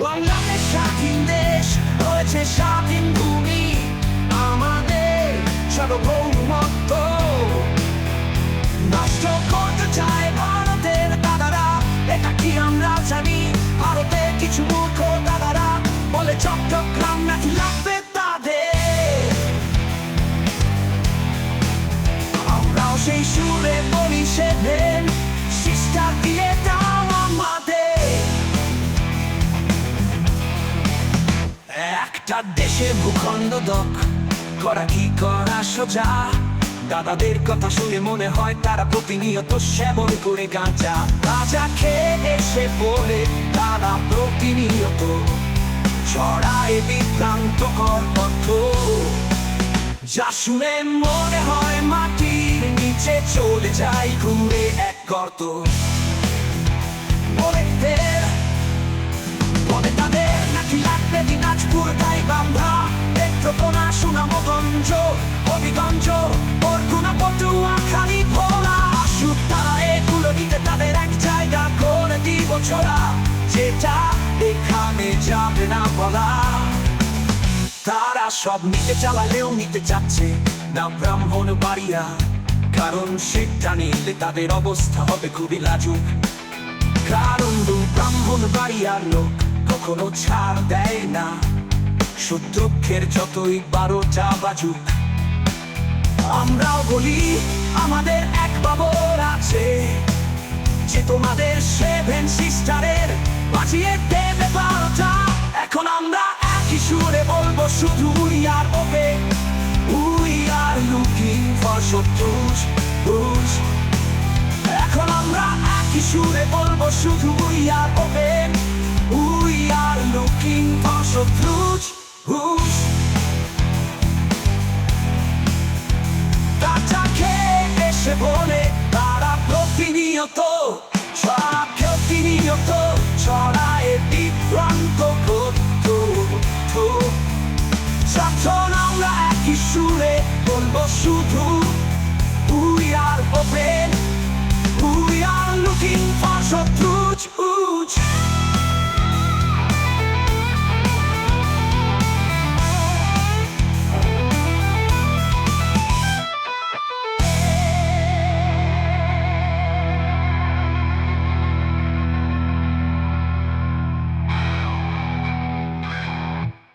বাংলাদেশ স্বাধীন দেশ, হয়েছে স্বাধীন ভূমি, আমাদের সার্বভৌমত্ব নষ্ট করতে চায় ভারতের দাদারা। এটা কি আমরা জানি? ভারতের কিছু মূর্খ দাদারা বলে চট্টগ্রাম নাকি লাগবে তাদের। আমরাও সেই সুরে বলি সেদিন, সিস্টার দিয়ে দাও আমাদের। একটা দেশে ভূখণ্ড দখল করা কি করা সোজা? দাদাদের কথা শুনে মনে হয় তারা প্রতিনিয়ত সেবন করে গাঁজা। রাজা খেয়ে এসে বলে তারা প্রতিনিয়ত ছড়ায় বিভ্রান্তকর তথ্য, যা শুনে মনে হয় মাটির নিচে চলে যায় ঘুরে এক গর্ত। বলে তাদের নাকি লাগবে দিনাজপুর গাইবান্ধা, নেত্রকোনা সুনামগঞ্জ হবিগঞ্জ বরগুনা পটুয়াখালী ভোলা। আসুক তারা এগুলো নিতে, তাদের এক জায়গা করে দিব ছোড়া, যেটা এখানে যাবে না বলা। তারা সব নিতে চালালেও নিতে চাচ্ছে না ব্রাহ্মণবাড়িয়া, কারণ সেটা নিলে তাদের অবস্থা হবে খুবই লাজুক। কারণ ব্রাহ্মণবাড়িয়ার লোক কখনো ছাড় দেয় না, শত্রুক্ষের যতই 12টা বাজুক। আমরাও বলি আমাদের এক বাবর আছে, যে তোমাদের 7 সিস্টারের বাজিয়ে দেবে 12টা। এখন আমরা একই সুরে বলবো শুধু we are open, we are looking for শত্রুজ। এখন আমরা একই সুরে বলবো শুধু we are open, we are looking for শত্রুজ। তাকে এসে বলে তারা প্রতিনিয়ত ছড়ায় বিভ্রান্ত তথ্য। যখন আমরা একই সুরে বলবো শুধু we are open, we are looking for শত্রুজ।